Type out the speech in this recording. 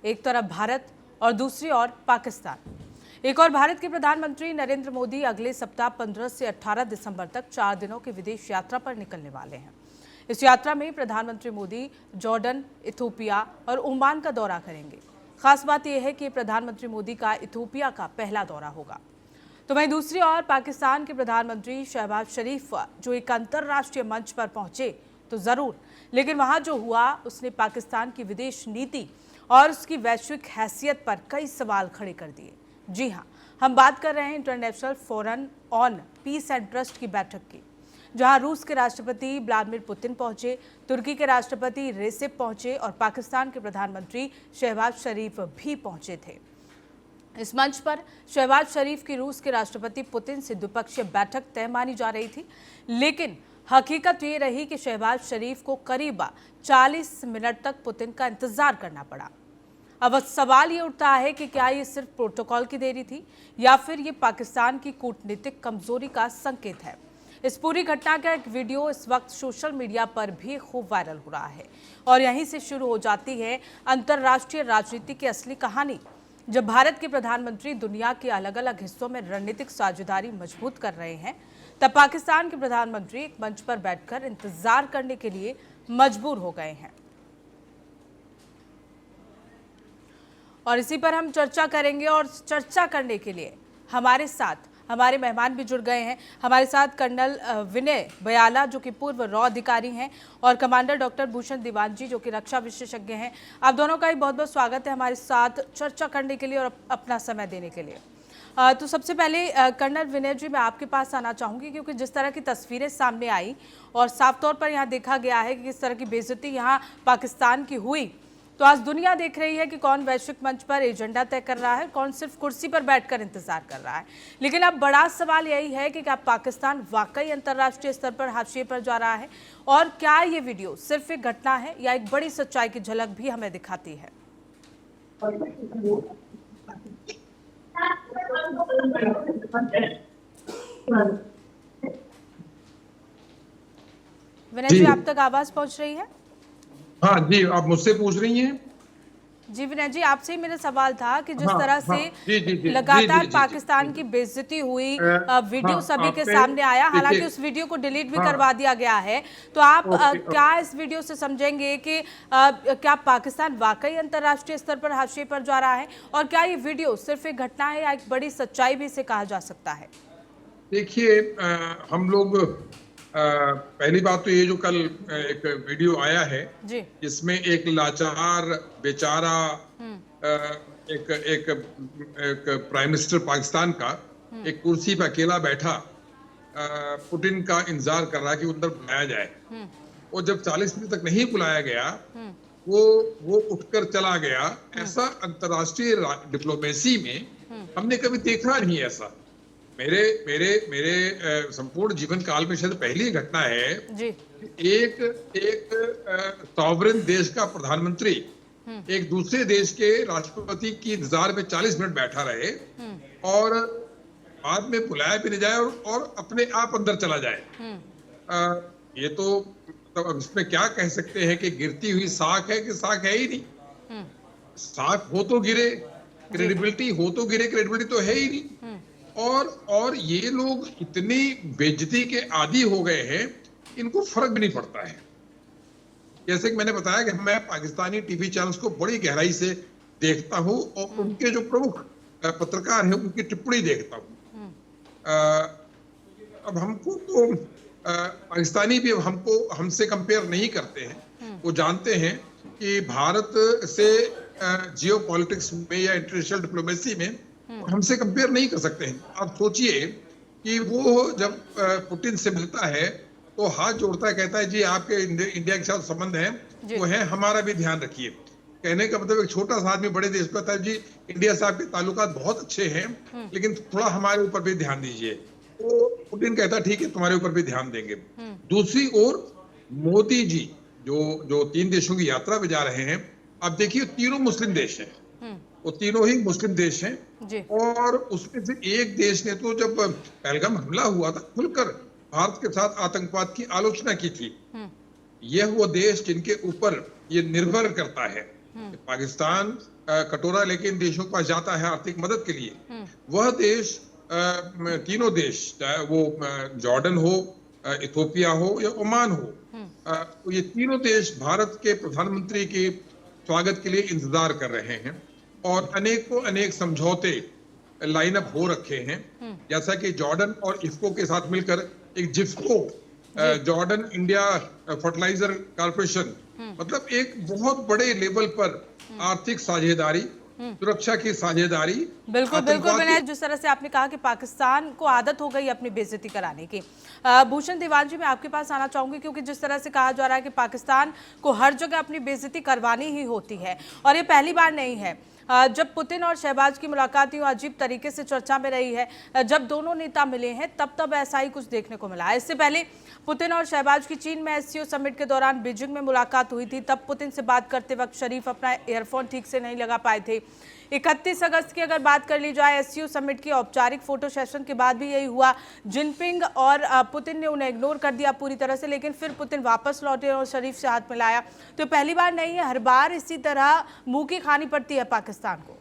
एक तरफ भारत और दूसरी ओर पाकिस्तान। एक और भारत के प्रधानमंत्री नरेंद्र मोदी अगले सप्ताह 15 से 18 दिसंबर तक 4 दिनों की विदेश यात्रा पर निकलने वाले हैं। इस यात्रा में प्रधानमंत्री मोदी जॉर्डन, इथोपिया और ओमान का दौरा करेंगे। खास बात यह है कि प्रधानमंत्री मोदी का इथोपिया का पहला दौरा होगा। तो वहीं दूसरी ओर पाकिस्तान के प्रधानमंत्री शहबाज शरीफ जो एक अंतर्राष्ट्रीय मंच पर पहुंचे तो जरूर, लेकिन वहां जो हुआ उसने पाकिस्तान की विदेश नीति और उसकी वैश्विक हैसियत पर कई सवाल खड़े कर दिए। जी हां, हम बात कर रहे हैं international forum on peace and trust की बैठक की, जहां रूस के राष्ट्रपति व्लादिमीर पुतिन पहुंचे, तुर्की के राष्ट्रपति रेसेप पहुंचे और पाकिस्तान के प्रधानमंत्री शहबाज शरीफ भी पहुंचे थे। इस मंच पर शहबाज शरीफ की रूस के राष्ट्रपति पुतिन से द्विपक्षीय बैठक तय मानी जा रही थी, लेकिन हकीकत ये रही कि शहबाज शरीफ को करीब 40 मिनट तक पुतिन का इंतजार करना पड़ा। अब सवाल ये उठता है कि क्या ये सिर्फ प्रोटोकॉल की देरी थी या फिर ये पाकिस्तान की कूटनीतिक कमजोरी का संकेत है। इस पूरी घटना का एक वीडियो इस वक्त सोशल मीडिया पर भी खूब वायरल हो रहा है और यहीं से शुरू हो जाती है अंतर्राष्ट्रीय राजनीति की असली कहानी। जब भारत के प्रधानमंत्री दुनिया के अलग अलग हिस्सों में रणनीतिक साझेदारी मजबूत कर रहे हैं, तब पाकिस्तान के प्रधानमंत्री एक मंच पर बैठकर इंतजार करने के लिए मजबूर हो गए हैं। और इसी पर हम चर्चा करेंगे और चर्चा करने के लिए हमारे साथ हमारे मेहमान भी जुड़ गए हैं। हमारे साथ कर्नल विनय बयाला जो कि पूर्व रॉ अधिकारी हैं और कमांडर डॉक्टर भूषण दीवान जी जो कि रक्षा विशेषज्ञ हैं। आप दोनों का ही बहुत बहुत स्वागत है हमारे साथ चर्चा करने के लिए और अपना समय देने के लिए। तो सबसे पहले कर्नल विनय जी, मैं आपके पास आना चाहूँगी, क्योंकि जिस तरह की तस्वीरें सामने आई और साफ तौर पर यहाँ देखा गया है कि किस तरह की बेइज्जती यहाँ पाकिस्तान की हुई, तो आज दुनिया देख रही है कि कौन वैश्विक मंच पर एजेंडा तय कर रहा है, कौन सिर्फ कुर्सी पर बैठकर इंतजार कर रहा है। लेकिन अब बड़ा सवाल यही है कि क्या पाकिस्तान वाकई अंतर्राष्ट्रीय स्तर पर हाशिए पर जा रहा है, और क्या ये वीडियो सिर्फ एक घटना है या एक बड़ी सच्चाई की झलक भी हमें दिखाती है। विनय जी, आप तक आवाज पहुंच रही है? हाँ जी, आप मुझसे पूछ रही हैं? जी विनय जी, आपसे ही मेरा सवाल था कि जिस तरह से लगातार पाकिस्तान की बेइज्जती हुई, वीडियो सभी के सामने आया, हालांकि उस वीडियो को डिलीट भी करवा दिया गया है, तो आप क्या इस वीडियो से समझेंगे कि क्या पाकिस्तान वाकई अंतर्राष्ट्रीय स्तर पर हाशिए पर जा रहा है, और क्या ये वीडियो सिर्फ एक घटना है या एक बड़ी सच्चाई भी इसे कहा जा सकता है? देखिए, हम लोग पहली बात तो ये जो कल एक वीडियो आया है जिसमें एक लाचार बेचारा एक प्राइम मिनिस्टर पाकिस्तान का एक कुर्सी पर अकेला बैठा पुतिन का इंतजार कर रहा है कि अंदर बुलाया जाए, और जब 40 मिनट तक नहीं बुलाया गया वो उठकर चला गया। ऐसा अंतर्राष्ट्रीय डिप्लोमेसी में हमने कभी देखा नहीं। ऐसा मेरे संपूर्ण जीवन काल में शायद पहली घटना है जी। एक सॉवरेन देश का प्रधानमंत्री एक दूसरे देश के राष्ट्रपति की इंतजार में 40 मिनट बैठा रहे और बाद में बुलाया भी नहीं जाए और अपने आप अंदर चला जाए। ये तो मतलब इसमें क्या कह सकते हैं कि गिरती हुई साख है कि साख है ही नहीं। साख हो तो गिरे, क्रेडिबिलिटी हो तो गिरे, क्रेडिबिलिटी तो है ही नहीं। और ये लोग इतनी बेइज्जती के आदी हो गए हैं, इनको फर्क भी नहीं पड़ता है। जैसे कि मैंने बताया कि मैं पाकिस्तानी टीवी चैनल्स को बड़ी गहराई से देखता हूं और उनके जो प्रमुख पत्रकार हैं उनकी टिप्पणी देखता हूं। अब हमको तो पाकिस्तानी भी हमसे कंपेयर नहीं करते हैं। वो जानते हैं कि भारत से जियोपॉलिटिक्स में या इंटरनेशनल डिप्लोमेसी में हमसे कंपेयर नहीं कर सकते हैं। आप सोचिए कि वो जब पुतिन से मिलता है तो हाथ जोड़ता है, कहता है जी आपके इंडिया के साथ संबंध है वो है, हमारा भी ध्यान रखिए। कहने का मतलब एक छोटा सा आदमी बड़े देश पर था जी इंडिया से आपके ताल्लुकात बहुत अच्छे हैं लेकिन थोड़ा हमारे ऊपर भी ध्यान दीजिए। तो पुतिन कहता है ठीक है तुम्हारे ऊपर भी ध्यान देंगे। दूसरी ओर मोदी जी जो 3 देशों की यात्रा पे जा रहे हैं, आप देखिए तीनों मुस्लिम देश हैं, वो तीनों ही मुस्लिम देश हैं और उसमें से एक देश ने तो जब पहलगाम हमला हुआ था खुलकर भारत के साथ आतंकवाद की आलोचना की थी। यह वो देश जिनके ऊपर ये निर्भर करता है पाकिस्तान कटोरा लेके इन देशों के पास जाता है आर्थिक मदद के लिए। वह देश तीनों देश, चाहे वो जॉर्डन हो, इथोपिया हो या ओमान हो, तो ये तीनों देश भारत के प्रधानमंत्री के स्वागत के लिए इंतजार कर रहे हैं और अनेकों अनेक समझौते लाइन अप हो रखे हैं। जैसा कि जॉर्डन और इफ्को के साथ मिलकर एक जिफ्को, जॉर्डन इंडिया फर्टिलाइजर कॉर्पोरेशन, मतलब एक बहुत बड़े लेवल पर आर्थिक साझेदारी, सुरक्षा की साझेदारी। बिल्कुल बिल्कुल विनय, जिस तरह से आपने कहा कि पाकिस्तान को आदत हो गई अपनी बेइज्जती कराने की। भूषण देवान जी, मैं आपके पास आना चाहूंगी, क्योंकि जिस तरह से कहा जा रहा है कि पाकिस्तान को हर जगह अपनी बेइज्जती करवानी ही होती है और ये पहली बार नहीं है। जब पुतिन और शहबाज की मुलाकात यूं अजीब तरीके से चर्चा में रही है। जब दोनों नेता मिले हैं तब ऐसा ही कुछ देखने को मिला है। इससे पहले पुतिन और शहबाज की चीन में एससीओ समिट के दौरान बीजिंग में मुलाकात हुई थी। तब पुतिन से बात करते वक्त शरीफ अपना ईयरफोन ठीक से नहीं लगा पाए थे। 31 अगस्त की अगर बात कर ली जाए, एससीओ समिट की औपचारिक फोटो सेशन के बाद भी यही हुआ। जिनपिंग और पुतिन ने उन्हें इग्नोर कर दिया पूरी तरह से, लेकिन फिर पुतिन वापस लौटे और शरीफ से हाथ मिलाया। तो पहली बार नहीं है, हर बार इसी तरह मुंह की खानी पड़ती है पाकिस्तान को।